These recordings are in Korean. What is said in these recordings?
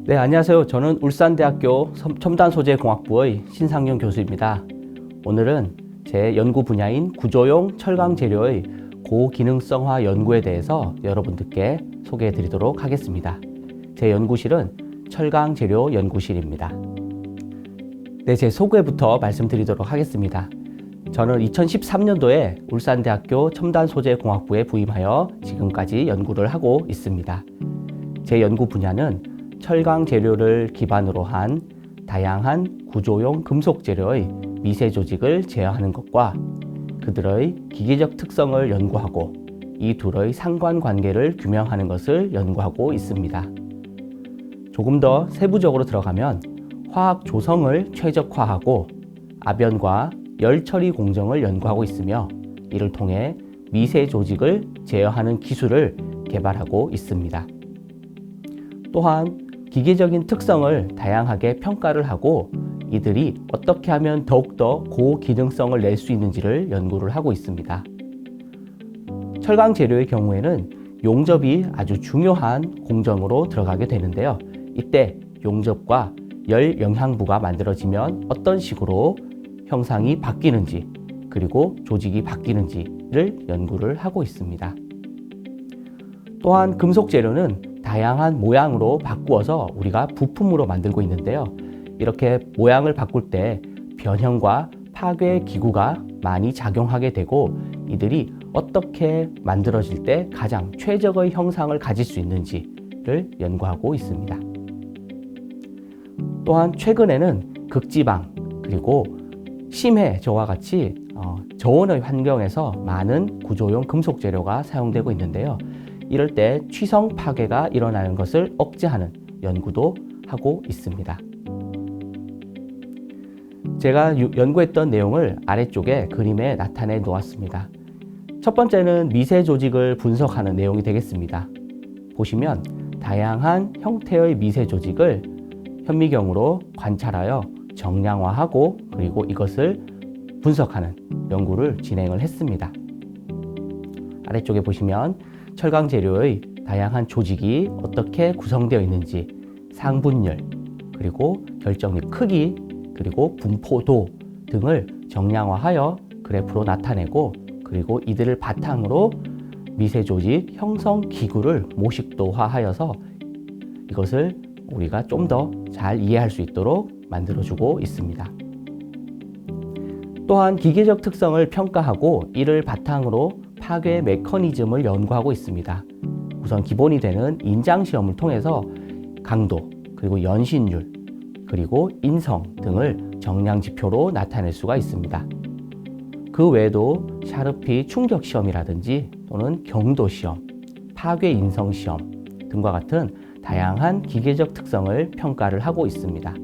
네, 안녕하세요. 저는 울산대학교 첨단소재공학부의 신상용 교수입니다. 오늘은 제 연구 분야인 구조용 철강 재료의 고기능성화 연구에 대해서 여러분들께 소개해 드리도록 하겠습니다. 제 연구실은 철강 재료 연구실입니다. 네, 제 소개부터 말씀드리도록 하겠습니다. 저는 2013년도에 울산대학교 첨단소재공학부에 부임하여 지금까지 연구를 하고 있습니다. 제 연구 분야는 철강 재료를 기반으로 한 다양한 구조용 금속 재료의 미세 조직을 제어하는 것과 그들의 기계적 특성을 연구하고 이 둘의 상관관계를 규명하는 것을 연구하고 있습니다. 조금 더 세부적으로 들어가면 화학 조성을 최적화하고 아변과 열 처리 공정을 연구하고 있으며 이를 통해 미세 조직을 제어하는 기술을 개발하고 있습니다. 또한 기계적인 특성을 다양하게 평가를 하고 이들이 어떻게 하면 더욱더 고기능성을 낼 수 있는지를 연구를 하고 있습니다. 철강 재료의 경우에는 용접이 아주 중요한 공정으로 들어가게 되는데요. 이때 용접과 열 영향부가 만들어지면 어떤 식으로 형상이 바뀌는지 그리고 조직이 바뀌는지를 연구를 하고 있습니다. 또한 금속 재료는 다양한 모양으로 바꾸어서 우리가 부품으로 만들고 있는데요. 이렇게 모양을 바꿀 때 변형과 파괴 기구가 많이 작용하게 되고 이들이 어떻게 만들어질 때 가장 최적의 형상을 가질 수 있는지를 연구하고 있습니다. 또한 최근에는 극지방 그리고 심해 저와 같이 저온의 환경에서 많은 구조용 금속 재료가 사용되고 있는데요. 이럴 때 취성 파괴가 일어나는 것을 억제하는 연구도 하고 있습니다. 제가 연구했던 내용을 아래쪽에 그림에 나타내 놓았습니다. 첫 번째는 미세 조직을 분석하는 내용이 되겠습니다. 보시면 다양한 형태의 미세 조직을 현미경으로 관찰하여 정량화하고 그리고 이것을 분석하는 연구를 진행을 했습니다. 아래쪽에 보시면 철강 재료의 다양한 조직이 어떻게 구성되어 있는지 상분율, 그리고 결정립 크기, 그리고 분포도 등을 정량화하여 그래프로 나타내고 그리고 이들을 바탕으로 미세 조직 형성 기구를 모식도화하여서 이것을 우리가 좀 더 잘 이해할 수 있도록 만들어주고 있습니다. 또한 기계적 특성을 평가하고 이를 바탕으로 파괴 메커니즘을 연구하고 있습니다. 우선 기본이 되는 인장 시험을 통해서 강도, 그리고 연신율, 그리고 인성 등을 정량 지표로 나타낼 수가 있습니다. 그 외에도 샤르피 충격 시험이라든지 또는 경도 시험, 파괴 인성 시험 등과 같은 다양한 기계적 특성을 평가를 하고 있습니다.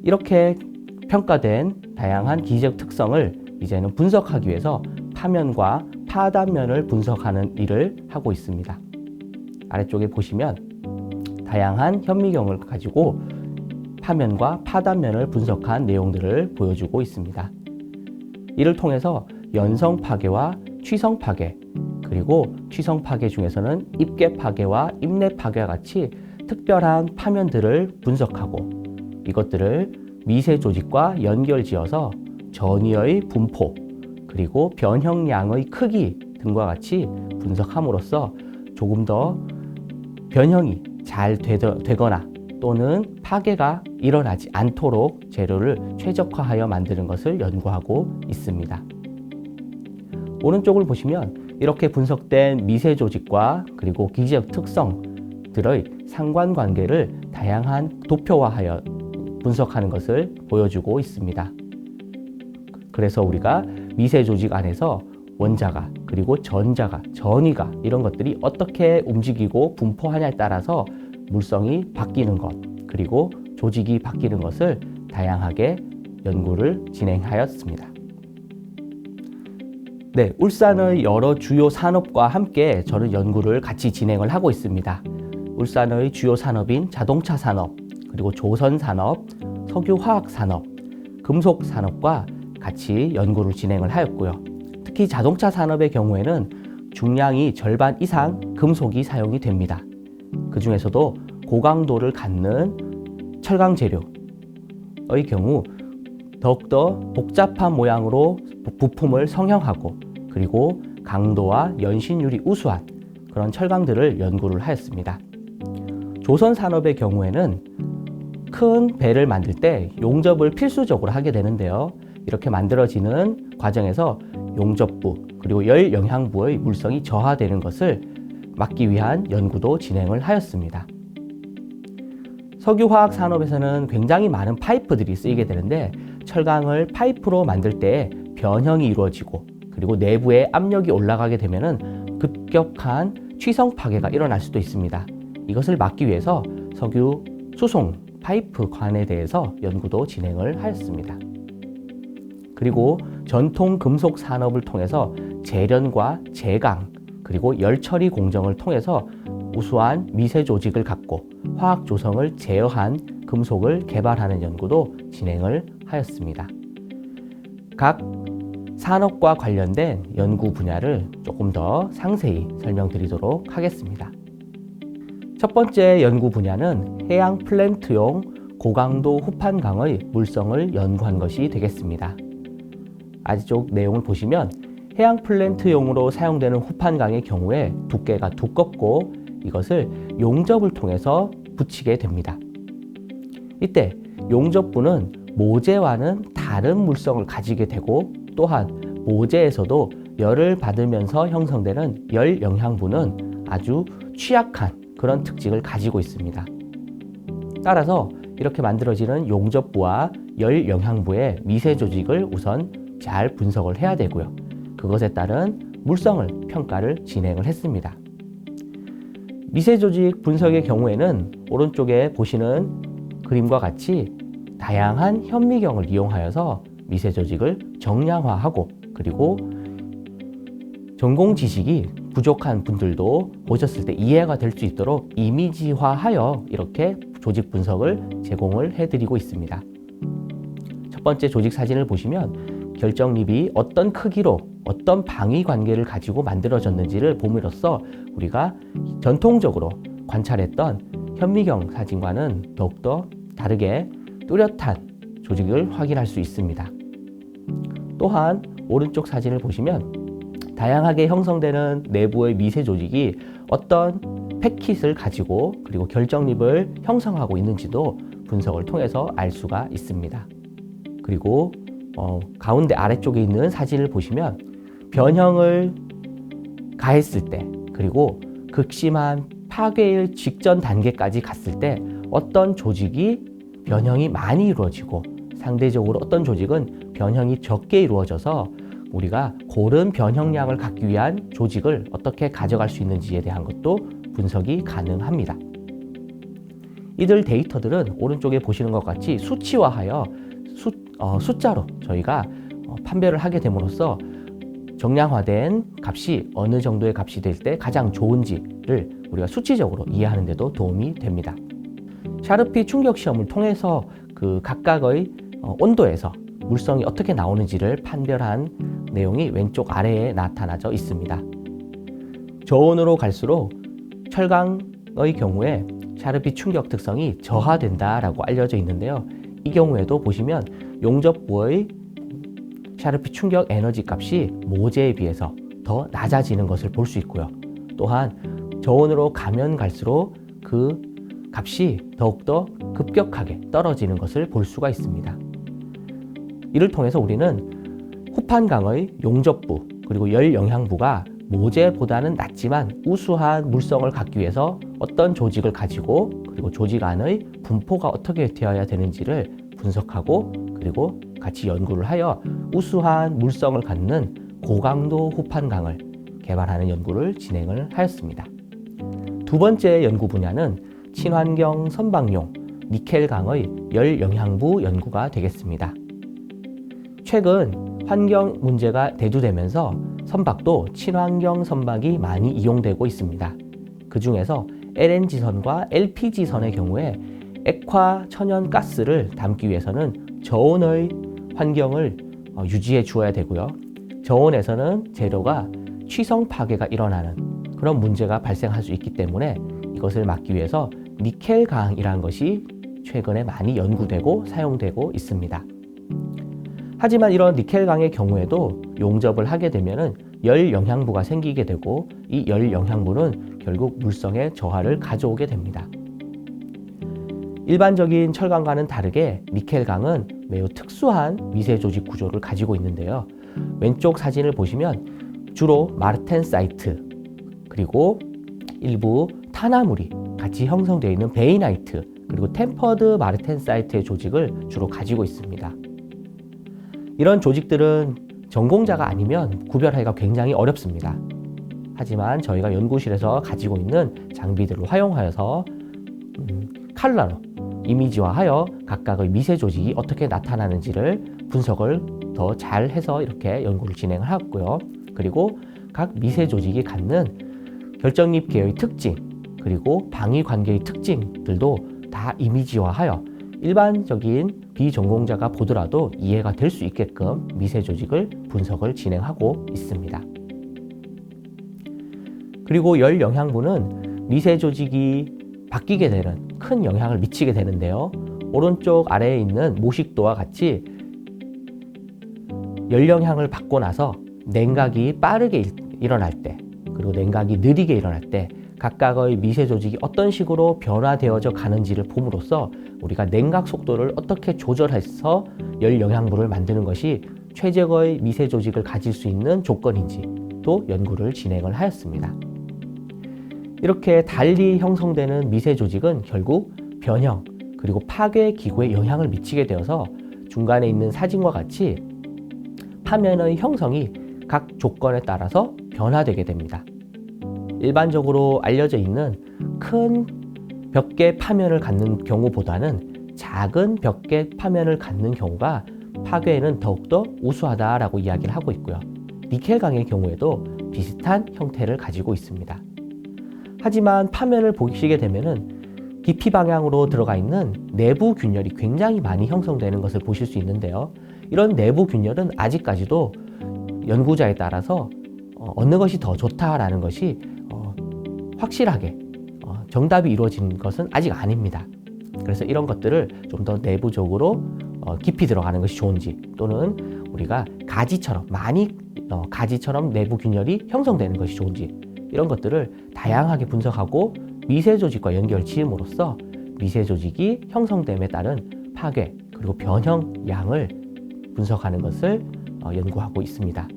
이렇게 평가된 다양한 기계적 특성을 이제는 분석하기 위해서 파면과 파단면을 분석하는 일을 하고 있습니다. 아래쪽에 보시면 다양한 현미경을 가지고 파면과 파단면을 분석한 내용들을 보여주고 있습니다. 이를 통해서 연성 파괴와 취성 파괴, 그리고 취성 파괴 중에서는 입계 파괴와 입내 파괴와 같이 특별한 파면들을 분석하고 이것들을 미세 조직과 연결지어서 전이의 분포, 그리고 변형량의 크기 등과 같이 분석함으로써 조금 더 변형이 잘 되거나 또는 파괴가 일어나지 않도록 재료를 최적화하여 만드는 것을 연구하고 있습니다. 오른쪽을 보시면 이렇게 분석된 미세 조직과 그리고 기계적 특성들의 상관관계를 다양한 도표화하여 분석하는 것을 보여주고 있습니다. 그래서 우리가 미세 조직 안에서 원자가 그리고 전자가 전위가 이런 것들이 어떻게 움직이고 분포하냐에 따라서 물성이 바뀌는 것 그리고 조직이 바뀌는 것을 다양하게 연구를 진행하였습니다. 네, 울산의 여러 주요 산업과 함께 저는 연구를 같이 진행을 하고 있습니다. 울산의 주요 산업인 자동차 산업, 그리고 조선 산업, 석유화학 산업, 금속 산업과 같이 연구를 진행을 하였고요. 특히 자동차 산업의 경우에는 중량이 절반 이상 금속이 사용이 됩니다. 그 중에서도 고강도를 갖는 철강 재료의 경우 더욱더 복잡한 모양으로 부품을 성형하고 그리고 강도와 연신율이 우수한 그런 철강들을 연구를 하였습니다. 조선 산업의 경우에는 큰 배를 만들 때 용접을 필수적으로 하게 되는데요. 이렇게 만들어지는 과정에서 용접부 그리고 열 영향부의 물성이 저하되는 것을 막기 위한 연구도 진행을 하였습니다. 석유화학 산업에서는 굉장히 많은 파이프들이 쓰이게 되는데 철강을 파이프로 만들 때 변형이 이루어지고 그리고 내부에 압력이 올라가게 되면 급격한 취성 파괴가 일어날 수도 있습니다. 이것을 막기 위해서 석유 수송 파이프관에 대해서 연구도 진행을 하였습니다. 그리고 전통 금속 산업을 통해서 제련과 제강 그리고 열 처리 공정을 통해서 우수한 미세 조직을 갖고 화학 조성을 제어한 금속을 개발하는 연구도 진행을 하였습니다. 각 산업과 관련된 연구 분야를 조금 더 상세히 설명드리도록 하겠습니다. 첫 번째 연구 분야는 해양 플랜트용 고강도 후판강의 물성을 연구한 것이 되겠습니다. 아래쪽 내용을 보시면 해양 플랜트용으로 사용되는 후판강의 경우에 두께가 두껍고 이것을 용접을 통해서 붙이게 됩니다. 이때 용접부는 모재와는 다른 물성을 가지게 되고 또한 모재에서도 열을 받으면서 형성되는 열 영향부는 아주 취약한 그런 특징을 가지고 있습니다. 따라서 이렇게 만들어지는 용접부와 열 영향부의 미세 조직을 우선 잘 분석을 해야 되고요. 그것에 따른 물성을 평가를 진행을 했습니다. 미세 조직 분석의 경우에는 오른쪽에 보시는 그림과 같이 다양한 현미경을 이용하여서 미세 조직을 정량화하고 그리고 전공 지식이 부족한 분들도 보셨을 때 이해가 될 수 있도록 이미지화하여 이렇게 조직 분석을 제공을 해드리고 있습니다. 첫 번째 조직 사진을 보시면 결정립이 어떤 크기로 어떤 방위 관계를 가지고 만들어졌는지를 봄으로써 우리가 전통적으로 관찰했던 현미경 사진과는 더욱더 다르게 뚜렷한 조직을 확인할 수 있습니다. 또한 오른쪽 사진을 보시면 다양하게 형성되는 내부의 미세 조직이 어떤 패킷을 가지고 그리고 결정립을 형성하고 있는지도 분석을 통해서 알 수가 있습니다. 그리고 가운데 아래쪽에 있는 사진을 보시면 변형을 가했을 때 그리고 극심한 파괴의 직전 단계까지 갔을 때 어떤 조직이 변형이 많이 이루어지고 상대적으로 어떤 조직은 변형이 적게 이루어져서 우리가 고른 변형량을 갖기 위한 조직을 어떻게 가져갈 수 있는지에 대한 것도 분석이 가능합니다. 이들 데이터들은 오른쪽에 보시는 것 같이 수치화하여 숫자로 저희가 판별을 하게 됨으로써 정량화된 값이 어느 정도의 값이 될 때 가장 좋은지를 우리가 수치적으로 이해하는 데도 도움이 됩니다. 샤르피 충격 시험을 통해서 그 각각의 온도에서 물성이 어떻게 나오는지를 판별한 내용이 왼쪽 아래에 나타나져 있습니다. 저온으로 갈수록 철강의 경우에 샤르피 충격 특성이 저하된다라고 알려져 있는데요. 이 경우에도 보시면 용접부의 샤르피 충격 에너지 값이 모재에 비해서 더 낮아지는 것을 볼 수 있고요. 또한 저온으로 가면 갈수록 그 값이 더욱더 급격하게 떨어지는 것을 볼 수가 있습니다. 이를 통해서 우리는 후판강의 용접부 그리고 열 영향부가 모재보다는 낮지만 우수한 물성을 갖기 위해서 어떤 조직을 가지고 그리고 조직 안의 분포가 어떻게 되어야 되는지를 분석하고 그리고 같이 연구를 하여 우수한 물성을 갖는 고강도 후판강을 개발하는 연구를 진행을 하였습니다. 두 번째 연구 분야는 친환경 선박용 니켈강의 열 영향부 연구가 되겠습니다. 최근 환경 문제가 대두되면서 선박도 친환경 선박이 많이 이용되고 있습니다. 그 중에서 LNG선과 LPG선의 경우에 액화 천연가스를 담기 위해서는 저온의 환경을 유지해 주어야 되고요. 저온에서는 재료가 취성 파괴가 일어나는 그런 문제가 발생할 수 있기 때문에 이것을 막기 위해서 니켈강이라는 것이 최근에 많이 연구되고 사용되고 있습니다. 하지만 이런 니켈강의 경우에도 용접을 하게 되면 열 영향부가 생기게 되고 이 열 영향부는 결국 물성의 저하를 가져오게 됩니다. 일반적인 철강과는 다르게 니켈강은 매우 특수한 미세 조직 구조를 가지고 있는데요. 왼쪽 사진을 보시면 주로 마르텐사이트 그리고 일부 탄화물이 같이 형성되어 있는 베이나이트 그리고 템퍼드 마르텐사이트의 조직을 주로 가지고 있습니다. 이런 조직들은 전공자가 아니면 구별하기가 굉장히 어렵습니다. 하지만 저희가 연구실에서 가지고 있는 장비들을 활용하여서 칼라로 이미지화하여 각각의 미세 조직이 어떻게 나타나는지를 분석을 더 잘 해서 이렇게 연구를 진행을 하고요. 그리고 각 미세 조직이 갖는 결정립계의 특징 그리고 방위 관계의 특징들도 다 이미지화하여 일반적인 비전공자가 보더라도 이해가 될 수 있게끔 미세 조직을 분석을 진행하고 있습니다. 그리고 열 영향부는 미세 조직이 바뀌게 되는 큰 영향을 미치게 되는데요. 오른쪽 아래에 있는 모식도와 같이 열 영향을 받고 나서 냉각이 빠르게 일어날 때 그리고 냉각이 느리게 일어날 때 각각의 미세 조직이 어떤 식으로 변화되어져 가는지를 봄으로써 우리가 냉각 속도를 어떻게 조절해서 열 영향부를 만드는 것이 최적의 미세 조직을 가질 수 있는 조건인지 또 연구를 진행을 하였습니다. 이렇게 달리 형성되는 미세 조직은 결국 변형 그리고 파괴 기구에 영향을 미치게 되어서 중간에 있는 사진과 같이 파면의 형성이 각 조건에 따라서 변화되게 됩니다. 일반적으로 알려져 있는 큰 벽계 파면을 갖는 경우보다는 작은 벽계 파면을 갖는 경우가 파괴에는 더욱더 우수하다라고 이야기를 하고 있고요. 니켈강의 경우에도 비슷한 형태를 가지고 있습니다. 하지만 파면을 보시게 되면은 깊이 방향으로 들어가 있는 내부 균열이 굉장히 많이 형성되는 것을 보실 수 있는데요. 이런 내부 균열은 아직까지도 연구자에 따라서 어느 것이 더 좋다라는 것이 확실하게 정답이 이루어진 것은 아직 아닙니다. 그래서 이런 것들을 좀 더 내부적으로 깊이 들어가는 것이 좋은지 또는 우리가 가지처럼 가지처럼 내부 균열이 형성되는 것이 좋은지 이런 것들을 다양하게 분석하고 미세 조직과 연결 지음으로써 미세 조직이 형성됨에 따른 파괴 그리고 변형 양을 분석하는 것을 연구하고 있습니다.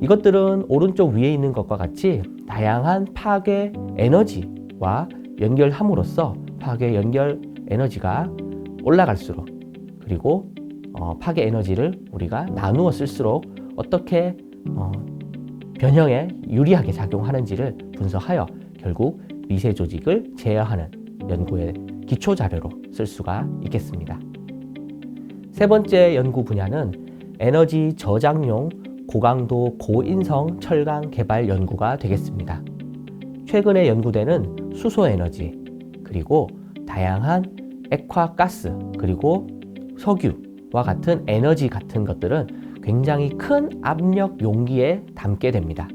이것들은 오른쪽 위에 있는 것과 같이 다양한 파괴 에너지와 연결함으로써 파괴 연결 에너지가 올라갈수록 그리고 파괴 에너지를 우리가 나누어 쓸수록 어떻게 변형에 유리하게 작용하는지를 분석하여 결국 미세 조직을 제어하는 연구의 기초 자료로 쓸 수가 있겠습니다. 세 번째 연구 분야는 에너지 저장용 고강도 고인성 철강 개발 연구가 되겠습니다. 최근에 연구되는 수소 에너지 그리고 다양한 액화가스 그리고 석유와 같은 에너지 같은 것들은 굉장히 큰 압력 용기에 담게 됩니다.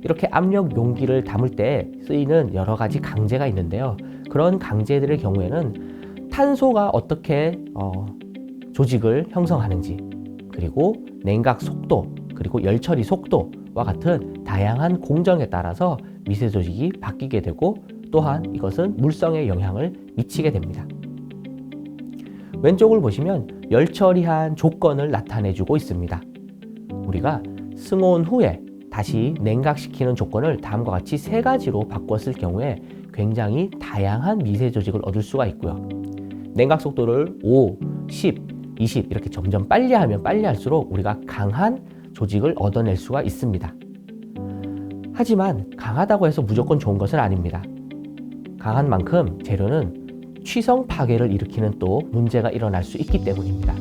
이렇게 압력 용기를 담을 때 쓰이는 여러 가지 강제가 있는데요. 그런 강제들의 경우에는 탄소가 어떻게 조직을 형성하는지 그리고 냉각 속도 그리고 열 처리 속도와 같은 다양한 공정에 따라서 미세 조직이 바뀌게 되고 또한 이것은 물성에 영향을 미치게 됩니다. 왼쪽을 보시면 열 처리한 조건을 나타내 주고 있습니다. 우리가 승온 후에 다시 냉각시키는 조건을 다음과 같이 세 가지로 바꿨을 경우에 굉장히 다양한 미세 조직을 얻을 수가 있고요. 냉각 속도를 5, 10, 20 이렇게 점점 빨리 하면 빨리 할수록 우리가 강한 조직을 얻어낼 수가 있습니다. 하지만 강하다고 해서 무조건 좋은 것은 아닙니다. 강한 만큼 재료는 취성 파괴를 일으키는 또 문제가 일어날 수 있기 때문입니다.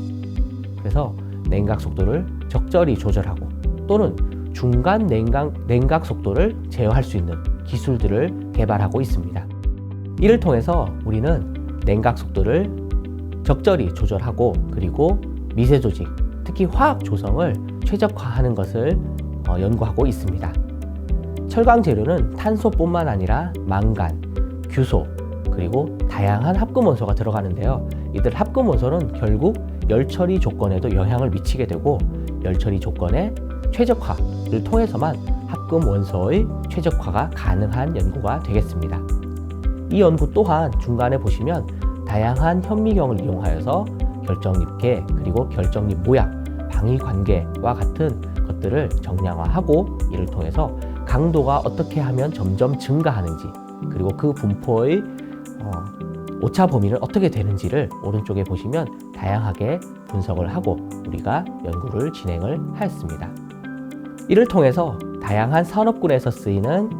그래서 냉각 속도를 적절히 조절하고 또는 중간 냉각 속도를 제어할 수 있는 기술들을 개발하고 있습니다. 이를 통해서 우리는 냉각 속도를 적절히 조절하고 그리고 미세 조직, 특히 화학 조성을 최적화하는 것을 연구하고 있습니다. 철강 재료는 탄소뿐만 아니라 망간, 규소, 그리고 다양한 합금 원소가 들어가는데요. 이들 합금 원소는 결국 열 처리 조건에도 영향을 미치게 되고 열 처리 조건의 최적화를 통해서만 합금 원소의 최적화가 가능한 연구가 되겠습니다. 이 연구 또한 중간에 보시면 다양한 현미경을 이용하여서 결정립계 그리고 결정립 모양, 방위 관계와 같은 것들을 정량화하고 이를 통해서 강도가 어떻게 하면 점점 증가하는지 그리고 그 분포의 오차 범위는 어떻게 되는지를 오른쪽에 보시면 다양하게 분석을 하고 우리가 연구를 진행을 하였습니다. 이를 통해서 다양한 산업군에서 쓰이는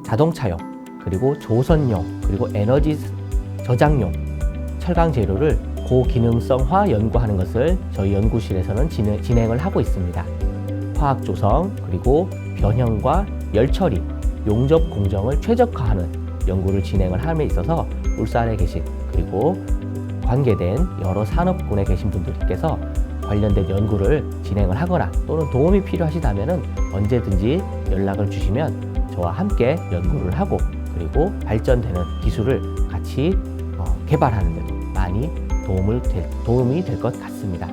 자동차용 그리고 조선용 그리고 에너지 저장용 철강 재료를 고기능성화 연구하는 것을 저희 연구실에서는 진행을 하고 있습니다. 화학 조성 그리고 변형과 열 처리, 용접 공정을 최적화하는 연구를 진행을 함에 있어서 울산에 계신 그리고 관계된 여러 산업군에 계신 분들께서 관련된 연구를 진행을 하거나 또는 도움이 필요하시다면 언제든지 연락을 주시면 저와 함께 연구를 하고 그리고 발전되는 기술을 같이 개발하는 데도 많이 도움이 될 것 같습니다.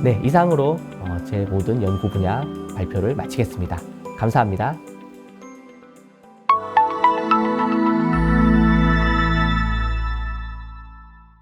네, 이상으로 제 모든 연구 분야 발표를 마치겠습니다. 감사합니다.